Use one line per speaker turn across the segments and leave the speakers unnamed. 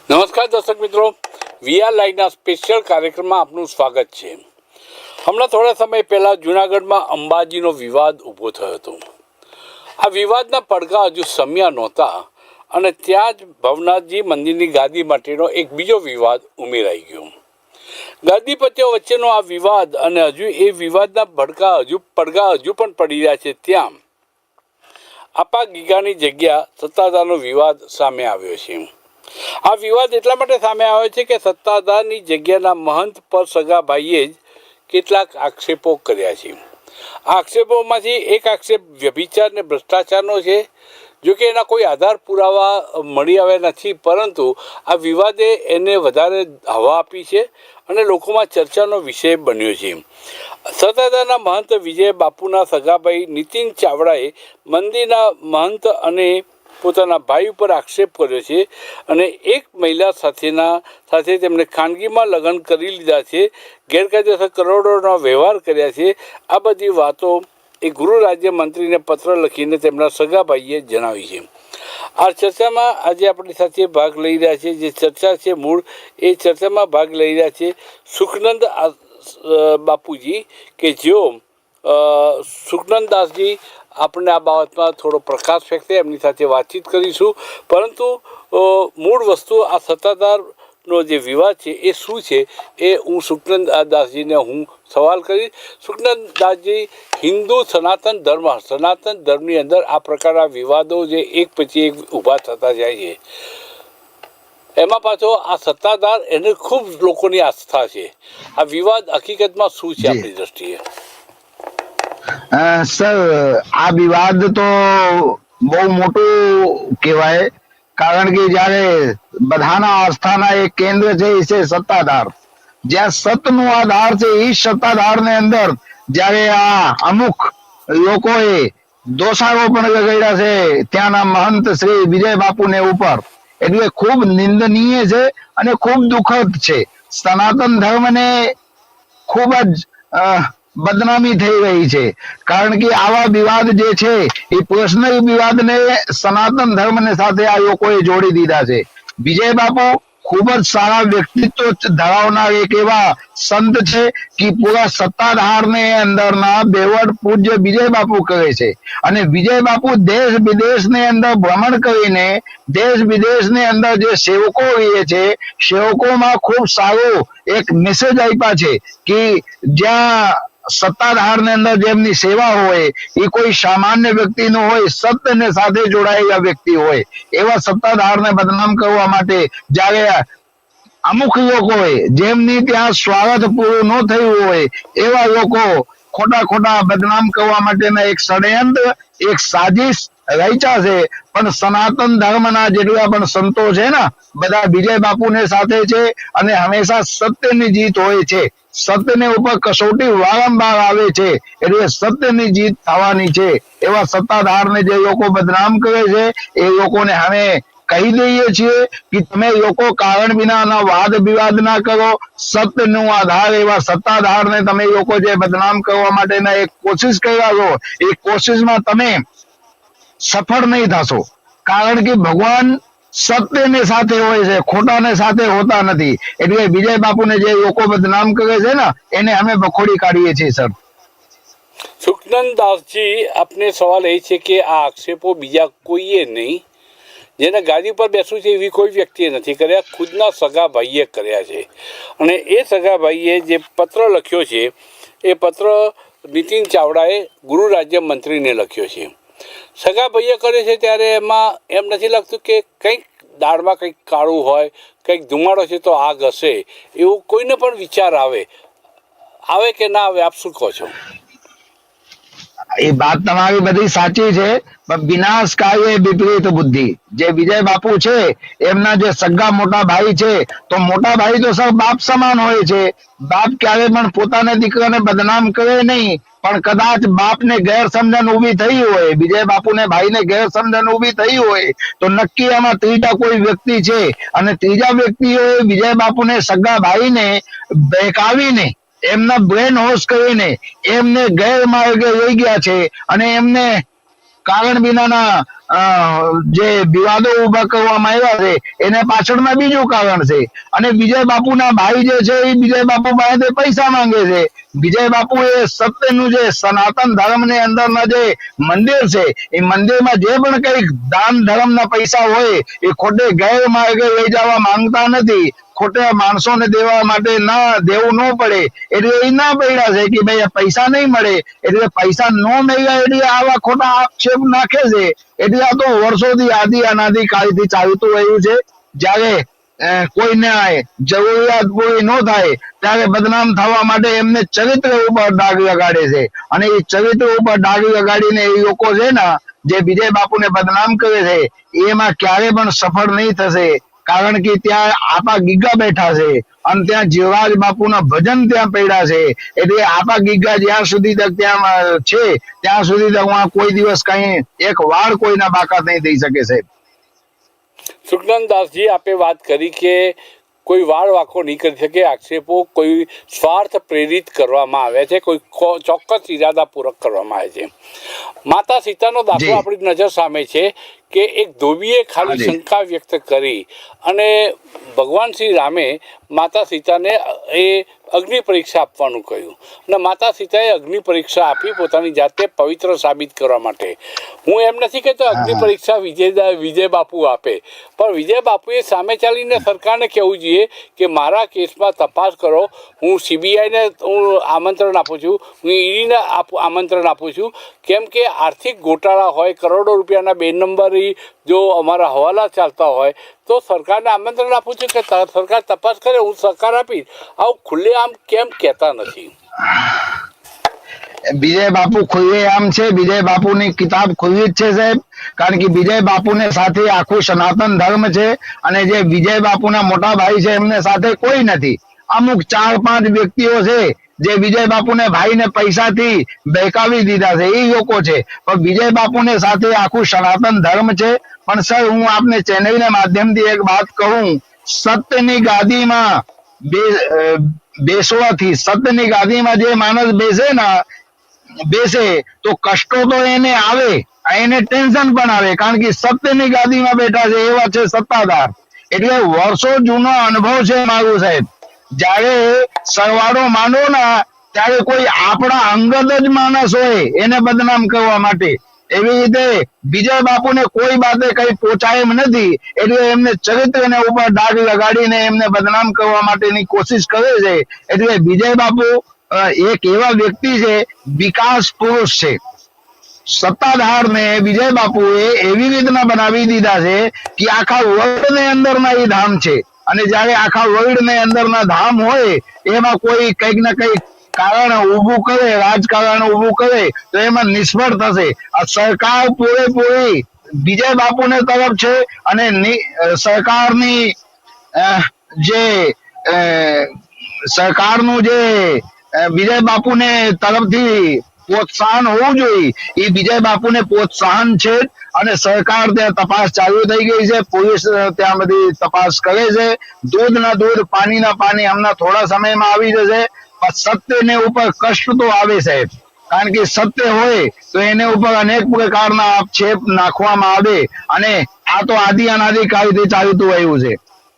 નમસ્કાર દર્શક મિત્રો, વીઆર લાઈવના સ્પેશિયલ કાર્યક્રમમાં આપનું સ્વાગત છે. હમણાં થોડા સમય પહેલાં જૂનાગઢમાં અંબાજીનો વિવાદ ઊભો થયો હતો. આ વિવાદના પડઘા હજુ શમ્યા નહોતા અને ત્યાં જ ભવનાથજી મંદિરની ગાદી માટેનો એક બીજો વિવાદ ઉમેરાઈ ગયો. ગાદીપતિઓ વચ્ચેનો આ વિવાદ અને હજુ એ વિવાદના પડઘા હજુ પણ પડી રહ્યા છે. ત્યાં આપા ગીગાની જગ્યા સત્તાધારનો વિવાદ સામે આવ્યો છે. આ વિવાદ એટલા માટે સામે આવ્યો છે કે સત્તાધારની જગ્યાના મહંત પર સગાભાઈએ જ કેટલાક આક્ષેપો કર્યા છે. આ આક્ષેપોમાંથી એક આક્ષેપ વ્યભિચાર અને ભ્રષ્ટાચારનો છે. જો કે એના કોઈ આધાર પુરાવા મળી આવ્યા નથી, પરંતુ આ વિવાદે એને વધારે હવા આપી છે અને લોકોમાં ચર્ચાનો વિષય બન્યો છે. સત્તાધારના મહંત વિજય બાપુના સગાભાઈ નીતિન ચાવડાએ મંદિરના મહંત અને પોતાના ભાઈ ઉપર આક્ષેપ કર્યો છે અને એક મહિલા સાથે તેમણે ખાનગીમાં લગ્ન કરી લીધા છે, ગેરકાયદેસર કરોડોના વ્યવહાર કર્યા છે. આ બધી વાતો એ ગૃહ રાજ્ય મંત્રીને પત્ર લખીને તેમના સગાભાઈએ જણાવી છે. આ ચર્ચામાં આજે આપણી સાથે ભાગ લઈ રહ્યા છે. જે ચર્ચા છે મૂળ એ ચર્ચામાં ભાગ લઈ રહ્યા છે સુખનંદ બાપુજી, કે જેઓ સુખનંદ દાસજી આપણને આ બાબતમાં થોડો પ્રકાશ ફેંકશે. એમની સાથે વાતચીત કરીશું. પરંતુ મૂળ વસ્તુ આ સત્તાધારનો જે વિવાદ છે એ શું છે એ હું સુખનંદ દાસજીને સવાલ કરીશ. સુખનંદ દાસજી, હિન્દુ સનાતન ધર્મની અંદર આ પ્રકારના વિવાદો જે એક પછી એક ઊભા થતા જાય છે, એમાં પાછો આ સત્તાધાર એને ખૂબ લોકોની આસ્થા છે. આ વિવાદ હકીકતમાં શું છે આપણી દ્રષ્ટિએ?
સર, આ વિવાદ તો બહુ મોટું કહેવાય, કારણ કે જયારે બધાના આસ્થાના એક કેન્દ્ર છે એ છે સત્તાધાર. જ્યાં સતનો આધાર છે એ સત્તાધાર ને અંદર જયારે આ અમુક લોકોએ દોષારોપણ લગાડ્યા છે ત્યાંના મહંત શ્રી વિજય બાપુને ઉપર, એટલે ખૂબ નિંદનીય છે અને ખૂબ દુઃખદ છે. સનાતન ધર્મને ખૂબ જ બદનામી થઈ રહી છે, કારણ કે આવા વિવાદ જે છે એ પર્સનલ વિવાદને સનાતન ધર્મને સાથે આ લોકોએ જોડી દીધા છે. વિજય બાપુ ખૂબ જ સારા વ્યક્તિત્વ ધરાવનાર એક એવા સંત છે કે પૂરા સત્તાધારને અંદરના બેવડ પૂજ્ય વિજય બાપુ કહે છે. અને વિજય બાપુ દેશ વિદેશની અંદર ભ્રમણ કરીને દેશ વિદેશની અંદર જે સેવકો રહે છે, સેવકોમાં ખૂબ સારો એક મેસેજ આપ્યા છે કે જ્યાં સત્તાધાર ની અંદર જેમની સેવા હોય એ કોઈ સામાન્ય વ્યક્તિ નો હોય, સત્યને સાથે જોડાયેલા વ્યક્તિ હોય, એવા સત્તાધાર ને બદનામ કરવા માટે જયારે અમુક લોકોએ જેમની ત્યાં સ્વાર્થ પૂરું ન થયું હોય એવા લોકો ખોટા બદનામ કરવા માટેના એક ષડયંત્ર, એક સાજિશ રચ્યા છે. પણ સનાતન ધર્મના જેટલા પણ સંતો છે ને, બધા વિજય બાપુને સાથે છે અને હંમેશા સત્યની જીત હોય છે. સત્યને ઉપર કસોટી વારંવાર આવે છે, એટલે સત્યની જીત થવાની છે. એવા સત્તાધારને જે લોકો બદનામ કરે છે એ લોકોને અમે કહી દઈએ છીએ કે તમે લોકો કારણ વિનાના વાદ વિવાદ ના કરો. સત્યનો આધાર એવા સત્તાધારને તમે લોકો જે બદનામ કરવા માટેના એક કોશિશ કર્યા છો, એ કોશિશમાં તમે સફળ નહીં થશો, કારણ કે ભગવાન સત્યને સાથે હોય છે, ખોટાને સાથે હોતા નથી. એટલે વિજય બાપુને જે લોકો બદનામ કરે છે ને એને અમે બખોડી કાઢીએ છીએ. સર
સુખનંદ દાસજી, આપને સવાલ એ છે કે આ આક્ષેપો બીજા કોઈએ નહીં, જેને ગાદી પર બેસવું છે એવી કોઈ વ્યક્તિએ નથી કર્યા, ખુદના સગા ભાઈએ કર્યા છે. અને એ સગા ભાઈએ જે પત્ર લખ્યો છે એ પત્ર નીતિન ચાવડાએ ગૃહ રાજ્ય મંત્રીને લખ્યો છે. સગા ભાઈએ કર્યો છે ત્યારે એમાં એમ નથી લાગતું કે કંઈક દાળમાં કંઈક કાળું હોય, કંઈક ધુમાડો છે તો આગ હશે, એવું કોઈને પણ વિચાર આવે કે ના આવે? આપ શું કહો છો?
એ વાત તમારી બધી સાચી છે, પણ વિનાશ કાર્ય વિપરીત બુદ્ધિ. જે વિજય બાપુ છે એમના જે સગા મોટા ભાઈ છે, તો મોટા ભાઈ તો સર બાપ સમાન હોય છે. બાપ ક્યારે પણ પોતાના દીકરાને બદનામ કરે નહીં, પણ કદાચ બાપને ગેરસમજણ ઉભી થઈ હોય, વિજય બાપુને ભાઈને ગેરસમજણ ઉભી થઈ હોય, તો નક્કી આમાં ત્રીજા કોઈ વ્યક્તિ છે અને ત્રીજા વ્યક્તિઓએ વિજય બાપુને સગા ભાઈને બહેકાવીને એમના બ્રેન વોશ કરીને એમને ગેરમાર્ગે લઈ ગયા છે અને એમને કારણ વિનાના જે વિવાદો ઉભા કરવામાં આવ્યા છે એને પાછળમાં બીજું કારણ છે. અને વિજય બાપુના ભાઈ જે છે એ વિજય બાપુ પાસે પૈસા માંગે છે. વિજય બાપુ એ સત્યનું જે સનાતન ધર્મ ની અંદરના જે મંદિર છે એ મંદિરમાં જે પણ કઈ દાન ધર્મના પૈસા હોય એ ખોટે ગેરમાર્ગે લઈ જવા માંગતા નથી. ખોટા માણસોને દેવા માટે ના દેવું ન પડે એટલે એ ના પડ્યા છે કે ભાઈ પૈસા નહીં મળે એટલે પૈસા ન મળ્યા એટલે આવા ખોટા આક્ષેપ નાખે છે. એટલે આ તો વર્ષોથી આદિ અનાદિ કાળથી ચાલતું રહ્યું છે. જયારે કોઈને જરૂરિયાત પૂરી ન થાય ત્યારે બદનામ થવા માટે એમને ચરિત્ર ઉપર ડાઘ લગાડે છે. અને એ ચરિત્ર ઉપર ડાઘ લગાડીને એ લોકો છે ને જે વિજય બાપુને બદનામ કરે છે એમાં ક્યારે પણ સફળ નહીં થશે. કારણ કે ત્યાં આપા ગીગા બેઠા છે અને ત્યાં જીવરાજ બાપુના ભજન ત્યાં પડ્યા છે. એટલે આપા ગીગા જ્યાં સુધી તક ત્યાં છે ત્યાં સુધી તક કોઈ દિવસ કઈ એક વાળ કોઈના બાકાત નહીં થઈ શકે છે.
સુખનંદદાસજી, આપે વાત કરી કે કોઈ વાળ વાંકો નહીં કરી શકે, આક્ષેપો કોઈ સ્વાર્થ પ્રેરિત કરવામાં આવ્યા છે, કોઈ ચોક્કસ ઇરાદાપૂર્વક કરવામાં આવે છે. માતા સીતાનો દાખલો આપણી નજર સામે છે કે એક ધોબીએ ખાલી શંકા વ્યક્ત કરી અને ભગવાન શ્રી રામે માતા સીતાને એ અગ્નિ પરીક્ષા આપવાનું કહ્યું અને માતા સીતાએ અગ્નિ પરીક્ષા આપી પોતાની જાતે પવિત્ર સાબિત કરવા માટે. હું એમ નથી કહેતો અગ્નિ પરીક્ષા વિજય બાપુ આપે, પણ વિજય બાપુએ સામે ચાલીને સરકારને કહેવું જોઈએ કે મારા કેસમાં તપાસ કરો. હું સીબીઆઈને હું આમંત્રણ આપું છું, હું ઈડીને આમંત્રણ આપું છું. કેમ કે આર્થિક ગોટાળા હોય, કરોડો રૂપિયાના 2 નંબરી જો અમારા હવાલા ચાલતા હોય તો સરકારને આમંત્રણ આપું છું કે સરકાર તપાસ કરે, હું સહકાર આપીશ. આવું ખુલ્લેઆમ કેમ કહેતા નથી?
વિજય બાપુ ખુલ્લેઆમ છે. વિજય બાપુની કિતાબ ખુલ્લી જ છે સાહેબ. કારણ કે વિજય બાપુને સાથે આખું સનાતન ધર્મ છે અને જે વિજય બાપુના મોટા ભાઈ છે એમને સાથે કોઈ નથી. અમુક 4-5 વ્યક્તિઓ છે જે વિજય બાપુને ભાઈને પૈસાથી બહેકાવી દીધા છે, એ લોકો છે. પણ વિજય બાપુને સાથે આખું સનાતન ધર્મ છે. પણ સર, હું આપને ચેનલના માધ્યમથી એક વાત કહું, સત્યની ગાદીમાં બેસવાથી, સત્યની ગાદીમાં જે માણસ બેસે તો કષ્ટો તો એને આવે, એને ટેન્શન પણ આવે. કારણ કે સત્યની ગાદીમાં બેઠા છે એવા છે સત્તાધાર. એટલે વર્ષો જૂનો અનુભવ છે મારું સાહેબ. જયારે સરવાળો માંડો ના ત્યારે કોઈ આપણા અંગત જ માણસ હોય એને બદનામ કરવા માટે. એવી રીતે વિજય બાપુને કોઈ બાતે કઈ પહોંચાય એમ નથી એટલે એમને ચરિત્રને ઉપર ડાઘ લગાડીને એમને બદનામ કરવા માટેની કોશિશ કરે છે. એટલે વિજય બાપુ એક એવા વ્યક્તિ છે, વિકાસ પુરુષ છે. સત્તાધાર ને વિજય બાપુએ એવી રીતના બનાવી દીધા છે કે આખા વર્લ્ડ ની અંદરના એ ધામ છે. અને જયારે આખા વર્લ્ડ ની અંદરના ધામ હોય એમાં કોઈ કઈક ને કઈક કારણ ઉભું કરે, રાજકારણ ઉભું કરે તો એમાં નિષ્ફળ થશે. આ સરકાર પૂરેપૂરી વિજય બાપુને તરફ છે અને સરકારની જે સરકારનું જે વિજય બાપુને તરફથી પ્રોત્સાહન હોવું જોઈએ એ વિજય બાપુને પ્રોત્સાહન છે. અને સરકાર ત્યાં તપાસ ચાલુ થઈ ગઈ છે, પોલીસ ત્યાં બધી તપાસ કરે છે. દૂધ ના દૂધ, પાણી ના પાણી હમણાં થોડા સમયમાં આવી જશે. પણ સત્યને ઉપર કષ્ટ તો આવે સાહેબ. કારણ કે સત્ય હોય તો એને ઉપર અનેક પ્રકારના આક્ષેપ નાખવામાં આવે. અને આ તો આદિ અનાદિ કાળથી ચાલતું આવ્યું છે.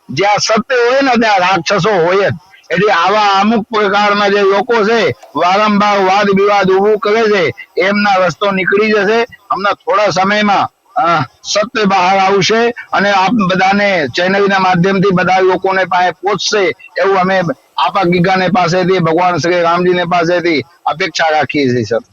જ્યાં સત્ય હોય ને ત્યાં રાક્ષસો હોય જ. એટલે આવા અમુક પ્રકારના જે લોકો છે વારંવાર વાદ વિવાદ ઉભું કરે છે, એમના રસ્તો નીકળી જશે. હમણાં થોડા સમયમાં સત્ય બહાર આવશે અને આપ બધાને ચેનલના માધ્યમથી બધા લોકોને પાસે પહોંચશે એવું અમે આપા ગીગાને પાસેથી, ભગવાન શ્રી રામજીને પાસેથી અપેક્ષા રાખીએ છીએ સર.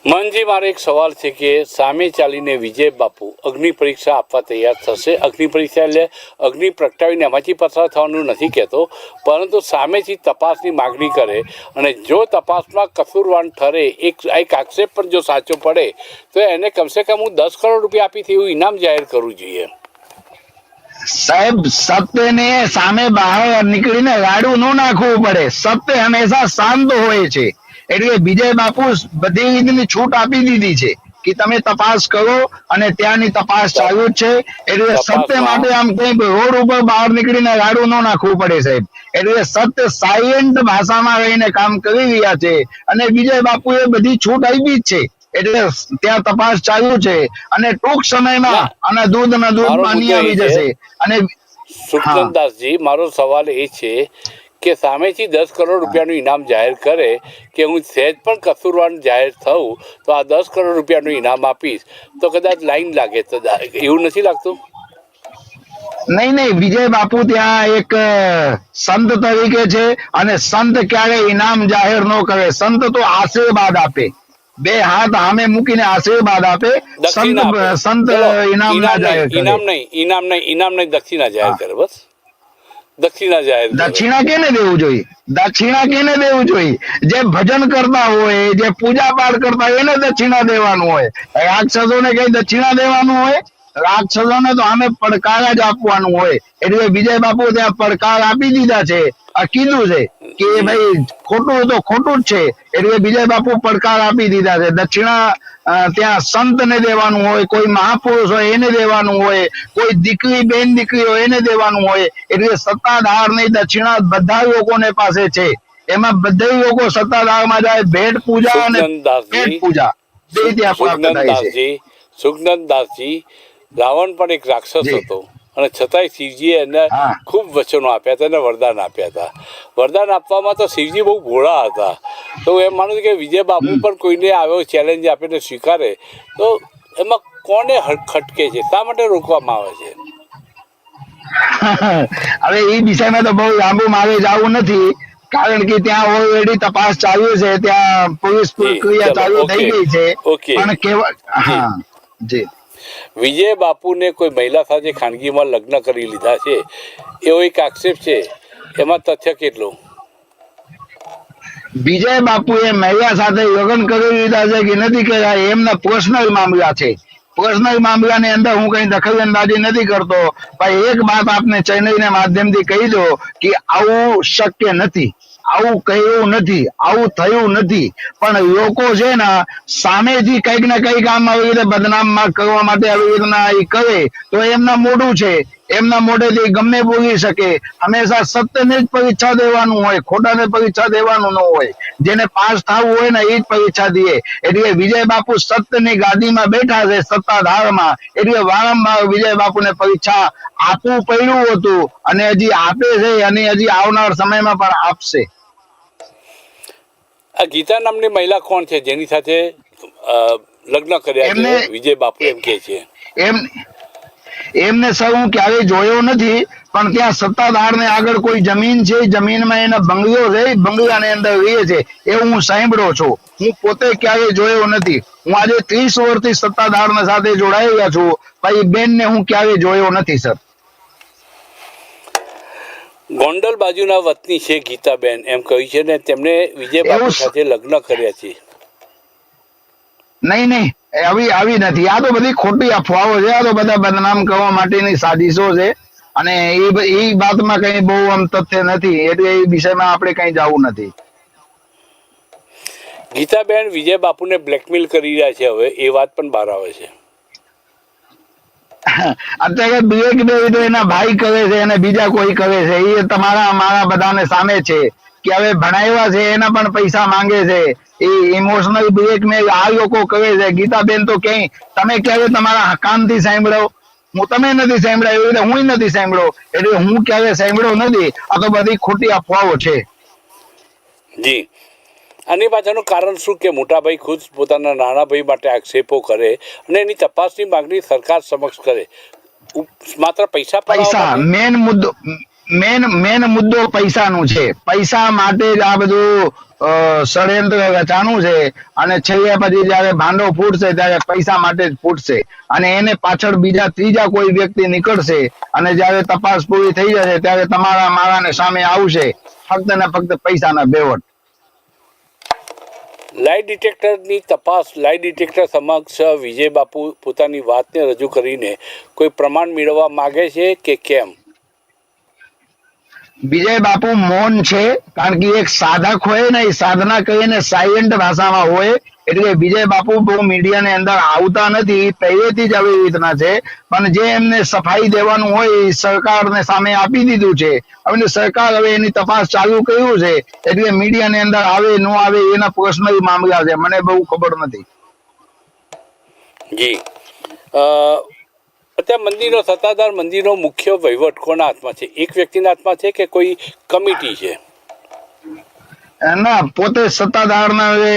મનજી, મારો એક સવાલ છે કે સામે ચાલીને વિજય બાપુ અગ્નિ પરીક્ષા આપવા તૈયાર થશે. અગ્નિ પરીક્ષા એટલે અગ્નિ પ્રગટાવીને એમાંથી પસાર થવાનું નથી કહેતો, પરંતુ સામેથી તપાસની માગણી કરે અને જો તપાસમાં કસૂરવાન ઠરે, એક આક્ષેપ પણ જો સાચો પડે તો એને કમસે કમ હું 10 કરોડ રૂપિયા આપીથી એવું ઇનામ જાહેર કરવું જોઈએ.
સાહેબ, સત્યને સામે બહાર નીકળીને રાડું ન નાખવું પડે. સત્ય હંમેશા શાંત હોય છે. એટલે વિજય બાપુ બધી રીતની છૂટ આપી દીધી છે કે તમે તપાસ કરો અને ત્યાંની તપાસ ચાલુ જ છે. એટલે સત્ય માટે આમ કઈક રોડ ઉપર બહાર નીકળીને રાડું ન નાખવું પડે સાહેબ. એટલે સત્ય સાયન્ટ ભાષામાં રહીને કામ કરી રહ્યા છે અને વિજય બાપુએ બધી છૂટ આપી જ છે. એટલે ત્યાં તપાસ ચાલુ છે અને ટૂંક સમયમાં અને દૂધ
મારો
પાણી
મુદ્દો એ
આવી
છે,
જશે. અને
સુખનંદદાસજી, મારો સવાલ એ છે કે સામેથી 10 કરોડ રૂપિયાનું ઇનામ જાહેર કરે કે હું સહેજ પણ કસૂરવાન જાહેર થઉં તો આ 10 કરોડ રૂપિયાનું ઇનામ આપીશ, તો કદાચ લાઈન લાગે, તો એવું નથી લાગતું?
નહીં, વિજય બાપુ ત્યાં એક સંત તરીકે છે અને સંત ક્યારે ઇનામ જાહેર ન કરે. સંત તો આશીર્વાદ આપે, બે હાથ સામે મૂકીને આશીર્વાદ આપે.
દક્ષિણા આપે.
સંત
ચલો,
ઇનામ ના જાહેર કરે.
ઇનામ નહીં, દક્ષિણા જાહેર કરે. બસ દક્ષિણા જાહેર કરે.
દક્ષિણા કેને દેવું જોઈએ? દક્ષિણા કેને દેવું જોઈએ? જે ભજન કરતા હોય, જે પૂજા પાઠ કરતા હોય એને દક્ષિણા દેવાનું હોય. રાક્ષસોને કઈ દક્ષિણા દેવાનું હોય? રાક્ષસોને તો આમે પડકાર જ આપવાનું હોય. એટલે વિજય બાપુ ત્યાં પડકાર આપી દીધા છે, આ કીધું છે કે ભાઈ ખોટું તો ખોટું જ છે. એટલે વિજય બાપુ પડકાર આપી દીધા છે. દક્ષિણા ત્યાં સંત ને દેવાનું હોય, કોઈ મહાપુરુષ હોય એને દેવાનું હોય, કોઈ દીકરી બેન દીકરી હોય એને દેવાનું હોય. એટલે સત્તાધાર ની દક્ષિણા બધા લોકોને પાસે છે. એમાં બધા લોકો સત્તાધારમાં જાય, ભેટ પૂજા અને પેટ પૂજા બે ત્યાં પ્રાપ્ત થાય છે.
સુખનંદદાસજી, રાવણ પણ એક રાક્ષસ હતો અને છતાંય શિવજીએ એને ખૂબ વચનો આપ્યા હતા અને વરદાન આપ્યા હતા. વરદાન આપવામાં તો શિવજી બહુ ભોળા હતા. તો એમ માનું છું કે વિજય બાપુ પણ કોઈને આવ્યો ચેલેન્જ આપીને સ્વીકારે તો એમાં કોને ખટકે છે, શા માટે રોકવામાં આવે છે?
હવે એ વિષયમાં તો બહુ લાંબુ મારે જવું નથી, કારણ કે ત્યાં ઓલરેડી તપાસ ચાલુ છે, ત્યાં પોલીસ પ્રક્રિયા ચાલુ થઈ ગઈ છે. પણ કેવા જી
વિજય બાપુને કોઈ મહિલા સાથે ખાનગીમાં લગ્ન કરી લીધા છે એવો એક આક્ષેપ છે, એમાં તથ્ય કેટલું?
વિજય બાપુ એ મહિલા સાથે લગ્ન કરી લીધા છે કે નથી કર્યા એમના પર્સનલ મામલા છે. પર્સનલ મામલાની અંદર હું કઈ દખલ અંદાજી નથી કરતો. ભાઈ એક વાત આપને ચેનલના માધ્યમથી કહી દો કે આવું શક્ય નથી, આવું કહ્યું નથી, આવું થયું નથી. પણ લોકો છે ને સામેથી કઈક ને કઈક આમ આવી રીતે બદનામ કરવા માટે આવી રીતના એ કરે તો એમના મોઢું છે, એમના મોઢેથી ગમે બોલી શકે. હંમેશા સત્યને જ પરીક્ષા દેવાનું હોય, ખોટાને પરીક્ષા દેવાનું ન હોય. જેને પાસ થવું હોય ને એ જ પરીક્ષા દે. એટલે વિજય બાપુ સત્યની ગાદીમાં બેઠા છે, સત્તાધારમાં. એટલે વારંવાર વિજય બાપુને પરીક્ષા આપવું પડ્યું હતું અને હજી આપે છે અને હજી આવનાર સમયમાં પણ આપશે.
આ ગીતા નામની મહિલા કોણ છે જેની સાથે લગ્ન કર્યા છે વિજય બાપુ એમ કે છે?
એમને સર હું ક્યારેય જોયો નથી, પણ ત્યાં સત્તાધાર ને આગળ કોઈ જમીન છે, જમીનમાં એના બંગલો છે, બંગલાની અંદર રહે છે એવું હું સાંભળ્યો છું. હું પોતે ક્યારેય જોયો નથી. હું આજે 30 વર્ષથી સત્તાધાર સાથે જોડાયેલા છું, ભાઈ બેન ને હું ક્યારેય જોયો નથી સર.
ગોંડલ બાજુના વતની છે ગીતાબેન એમ કહ્યું છે ને તેમને વિજય બાપુ સાથે લગ્ન કર્યા છે.
નહીં આવી નથી. આ તો બધી ખોટી અફવાઓ છે. આ તો બધા બદનામ કરવા માટેની સાજિશો છે અને એ વાતમાં કઈ બહુ આમ તથ્ય નથી. એટલે એ વિષયમાં આપણે કઈ જવું નથી.
ગીતાબેન વિજય બાપુને બ્લેકમેલ કરી રહ્યા છે હવે, એ વાત પણ બહાર આવે છે.
અત્યારે બ્લેકમેલ એના ભાઈ કરે છે અને બીજા કોઈ કરે છે. એ તમારા મારા બધાને સામે છે કે હવે ભણાવ્યા છે એના પણ પૈસા માંગે છે. એ ઇમોશનલ બ્લેકમેલ આ લોકો કરે છે. ગીતાબેન તો ક્યાંય તમે ક્યારે તમારા કાનથી સાંભળો? હું તમે નથી સાંભળ્યા એવી રીતે હું નથી સાંભળ્યો. એટલે હું ક્યારે સાંભળ્યો નથી. આ તો બધી ખોટી અફવાઓ છે.
જી, આની પાછળનું કારણ શું કે મોટાભાઈ ખુદ પોતાના નાના ભાઈ માટે આક્ષેપો કરે અને એની તપાસની માંગણી સરકાર સમક્ષ કરે, માત્ર પૈસા
મેન મુદ્દો પૈસાનું છે. પૈસા માટે જ આ બધું ષડયંત્ર રચાનું છે અને છેલ્લે પછી જયારે ભાંડો ફૂટશે ત્યારે પૈસા માટે જ ફૂટશે અને એને પાછળ બીજા ત્રીજા કોઈ વ્યક્તિ નીકળશે અને જયારે તપાસ પૂરી થઈ જશે ત્યારે તમારા મારાને સામે આવશે ફક્ત ને ફક્ત પૈસાના બેવટ.
લાઈ ડિટેક્ટરની તપાસ, લાઈ ડિટેક્ટર સમક્ષ વિજય બાપુ પોતાની વાતને રજૂ કરીને કોઈ પ્રમાણ મેળવવા માંગે છે કે કેમ?
વિજય બાપુ મૌન છે, કારણ કે એક સાધક હોય ને એ સાધના કરીને સાયલેન્ટ ભાષામાં હોય. એટલે વિજય બાપુ બહુ મીડિયાની અંદર આવતા નથી, પહેલેથી જ આવી રીતના છે. પણ જે એમને સફાઈ દેવાનું હોય એ સરકારને સામે આપી દીધું છે. હવે સરકાર હવે એની તપાસ ચાલુ કર્યું છે. એટલે મીડિયાની અંદર આવે ન આવે એના પર્સનલ મામલા છે, મને બહુ ખબર નથી.
જી અત્યારે મંદિરનો સત્તાધાર મંદિરનો મુખ્ય વહીવટ કોના હાથમાં છે? એક વ્યક્તિના હાથમાં છે કે કોઈ કમિટી છે?
ના, પોતે સત્તાધારના જે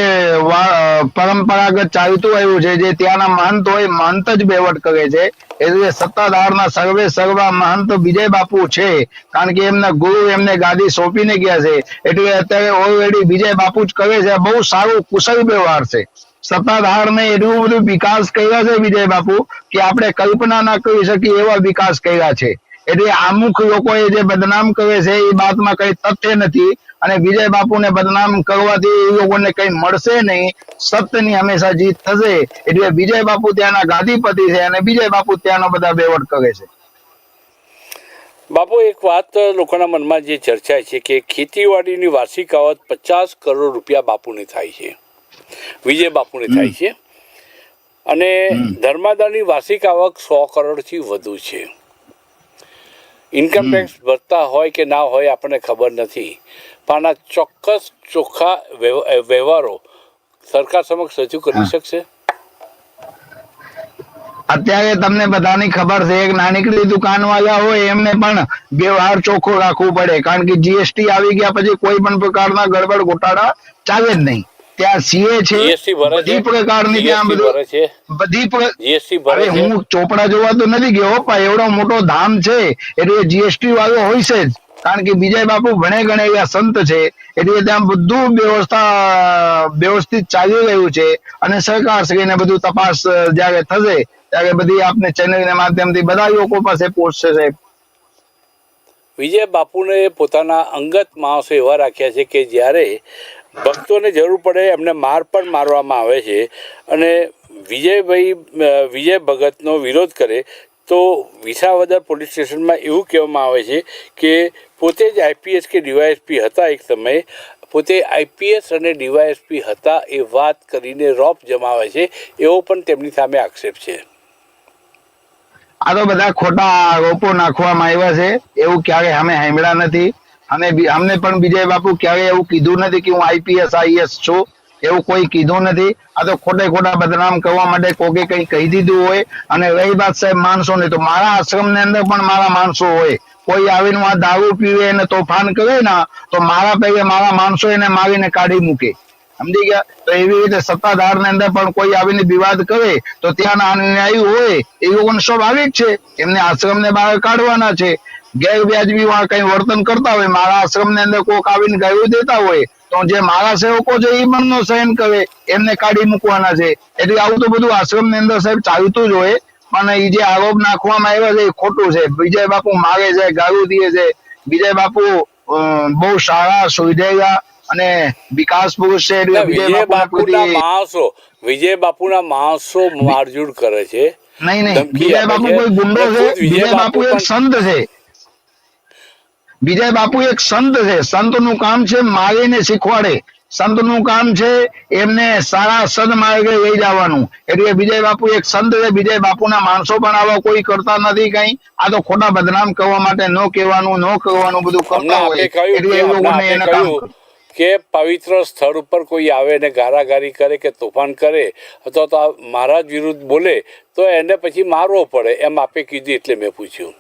પરંપરાગત ચાલતું આવ્યું છે, જે ત્યાંના મહંત હોય, મહંત જ વહીવટ કરે છે. એટલે સત્તાધારના સર્વા મહંત વિજય બાપુ છે, કારણ કે એમના ગુરુ એમને ગાદી સોંપીને ગયા છે. એટલે અત્યારે ઓલરેડી વિજય બાપુ જ કરે છે. બહુ સારું કુશળ વ્યવહાર છે. સત્તાધારને એટલું બધું વિકાસ કર્યા છે વિજય બાપુ કે આપણે કલ્પના ના કરી શકીએ એવા વિકાસ કર્યા છે. એટલે અમુક લોકોએ જે બદનામ કરે છે એ બાતમાં કઈ તથ્ય નથી, અને વિજય બાપુને બદનામ કરવાથી એ લોકોને કઈ મળશે નહીં. સત્યની હંમેશા જીત થશે. એટલે વિજય બાપુ ત્યાંના ગાદીપતિ છે, અને વિજય બાપુ ત્યાંનો બધા વહીવટ કરે છે.
બાપુ, એક વાત લોકોના મનમાં જે ચર્ચા છે કે ખેતીવાડીની વાર્ષિક આવક 50 કરોડ રૂપિયા બાપુને થાય છે, વિજય બાપુને થાય છે, અને ધર્માદાની વાર્ષિક આવક 100 કરોડથી વધુ છે. ઇન્કમ ટેક્સ ભરતા હોય કે ના હોય આપણને ખબર નથી, પણ આ ચોખ્ખા વ્યવહારો સરકાર સમક્ષ રજૂ કરી શકશે?
અત્યારે તમને બધાની ખબર છે, એક નાનકડી દુકાન વાળા હોય એમને પણ વ્યવહાર ચોખ્ખો રાખવું પડે, કારણ કે જીએસટી આવી ગયા પછી કોઈ પણ પ્રકારના ગડબડ ગોટાળા ચાલે જ નહીં. ત્યાં સીએ છે, બધી પ્રકારની ત્યાં બધી હું ચોપડા જોવા તો નથી ગયો, પણ એવડો મોટો ધામ છે એટલે જીએસટી વાળો હોય છે જ, કારણ કે વિજય બાપુ ભણે ગણેલા સંત છે. એટલે ત્યાં બધું વ્યવસ્થિત ચાલી રહ્યું છે, અને સરકાર શ્રીને બધું તપાસ જયારે થશે ત્યારે બધી આપને ચેનલના માધ્યમથી બધા લોકો પાસે પહોંચશે. સાહેબ,
વિજય બાપુને પોતાના અંગત માણસો એવા રાખ્યા છે કે જ્યારે ભક્તોને જરૂર પડે એમને માર પણ મારવામાં આવે છે, અને વિજય ભગતનો વિરોધ કરે તો વિસાવદર પોલીસ સ્ટેશનમાં એવું કહેવામાં આવે છે કે પોતે જ આઈપીએસ કે ડીવાયએસપી હતા, એક સમયે પોતે આઈપીએસ અને ડીવાયએસપી હતા એ વાત કરીને રોપ જમાવે છે, એવો પણ તેમની સામે આક્ષેપ છે.
આ તો બધા ખોટા આરોપો નાખવામાં આવ્યા છે. એવું ક્યારે અમે સાંભળ્યા નથી. અમને પણ વિજય બાપુ ક્યારે એવું કીધું નથી કે હું આઈપીએસ આઈએસ છું, એવું કોઈ કીધું નથી. આ તો ખોટા બદનામ કરવા માટે કોકે કઈ કહી દીધું હોય. અને રહી વાત સાહેબ માણસો ની, તો મારા આશ્રમ ની અંદર પણ મારા માણસો હોય. કોઈ આવીને આ દારૂ પીવે અને તોફાન કરે ને તો મારા પૈકે મારા માણસો એને મારીને કાઢી મૂકે. સમજી ગયા? તો એવી રીતે સત્તાધાર ની અંદર પણ કોઈ આવીને વિવાદ કરે તો ત્યાંના અનુયાયી હોય એ લોકોને સ્વાભાવિક છે, એમને આશ્રમ ને બહાર કાઢવાના છે. ગેરવ્યાજબી કઈ વર્તન કરતા હોય, મારા આશ્રમ ની અંદર કોક આવીને ગાયું દેતા હોય તો જે મારા સેવકો છે એ પણ નો સહન કરે, એમને કાઢી મૂકવાના છે. એટલે આવું તો બધું આશ્રમ ની અંદર સાહેબ ચાલતું જ હોય. પણ એ જે આરોપ નાખવામાં આવ્યા છે એ ખોટું છે. વિજય બાપુ માગે છે, ગાયું દે છે. વિજય બાપુ બહુ સારા સુધરેલા અને વિકાસ પુરુષ છે. એટલે
વિજય બાપુના માણસો મારઝૂડ કરે છે.
નહીં, વિજય બાપુ કોઈ ગુંડો છે? વિજય બાપુ એક સંત છે. વિજય બાપુ એક સંત છે. સંત નું કામ છે મારીને શીખવાડે. સંત નું કામ છે એમને સારા સદમાર્ગે લઈ જવાનું. એટલે વિજય બાપુ એક સંત છે. વિજય બાપુના માણસો પણ આવા કોઈ કરતા નથી કઈ. આ તો ખોટા બદનામ કરવા માટે ન કરવાનું બધું કરતા હોય. એટલે એ લોકોને એને કામ
કે પવિત્ર સ્થળ ઉપર કોઈ આવે ને ગારાગારી કરે કે તોફાન કરે અથવા તો મહારાજ વિરુદ્ધ બોલે તો એને પછી મારવો પડે, એમ આપે કીધું એટલે મેં પૂછ્યું.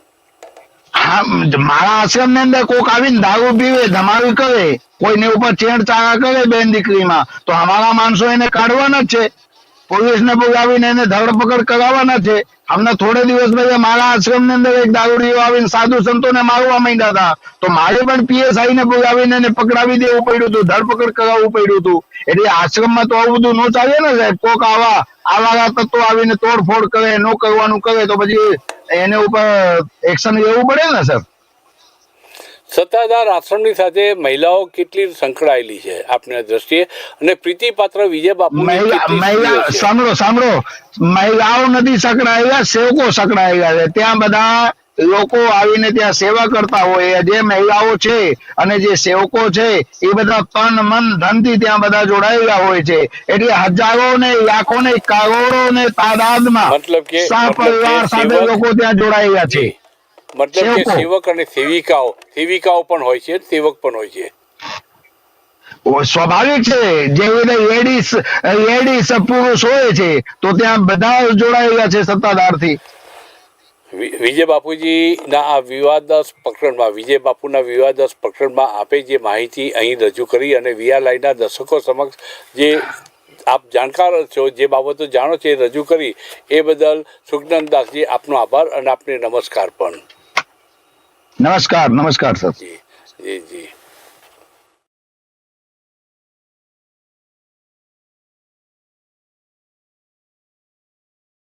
હા, મારા આશ્રમ ની અંદર કોક આવીને દારૂ પીવે, ધમાલ કરે, કોઈને ઉપર છેડછાડ કરે બેન દીકરીમાં, તો અમારા માણસો એને કાઢવાના જ છે. પોલીસ ને બોલાવીને એને ધરપકડ કરાવવાના છે. હમણાં થોડે દિવસ પહેલા મારા આશ્રમ ની અંદર એક દારૂડીઓ આવીને સાધુ સંતોને મારવા માંડ્યા હતા, તો મારે પણ પીએસઆઈ ને બોલાવીને એને પકડાવી દેવું પડ્યું હતું, ધરપકડ કરાવવું પડ્યું હતું. એટલે આશ્રમમાં તો આવું બધું ન ચાલે ને સાહેબ. કોક આવા તત્વો આવીને તોડફોડ કરે, ન કરવાનું કરે તો પછી એને ઉપર એક્શન લેવું પડે ને સર.
સત્તાધાર આશ્રમની સાથે મહિલાઓ કેટલી સંકળાયેલી છે આપની દ્રષ્ટિએ, અને પ્રીતિપાત્ર વિજય બાપુ
સાંભળો, મહિલાઓ નથી સંકળાયેલા, સેવકો સંકળાયેલા છે. ત્યાં બધા લોકો આવીને ત્યાં સેવા કરતા હોય. જે મહિલાઓ છે અને જે સેવકો છે એ બધા તન મન ધન થી ત્યાં બધા જોડાયેલા હોય છે. એટલે હજારો ને લાખો ને કરોડો ને તાદાદમાં સહપરિવાર સાથે લોકો ત્યાં જોડાયેલા છે.
મતલબ કે સેવક અને સેવિકાઓ પણ હોય છે, સેવક પણ હોય છે.
સ્વાભાવિક છે. જેવી રીતે એડીસ પુરુષ હોય છે તો ત્યાં બધા જોડાયેલા છે સત્તાધારથી.
વિજય બાપુજીના આ વિવાદાસ્પદ પ્રકરણમાં આપે જે માહિતી અહીં રજૂ કરી અને વીઆર લાઈવના દર્શકો સમક્ષ જે આપ જાણકાર છો, જે બાબતો જાણો છો એ રજૂ કરી, એ બદલ સુખનંદદાસજી આપનો આભાર અને આપને નમસ્કાર પણ.
નમસ્કાર સર.
જી જી જી.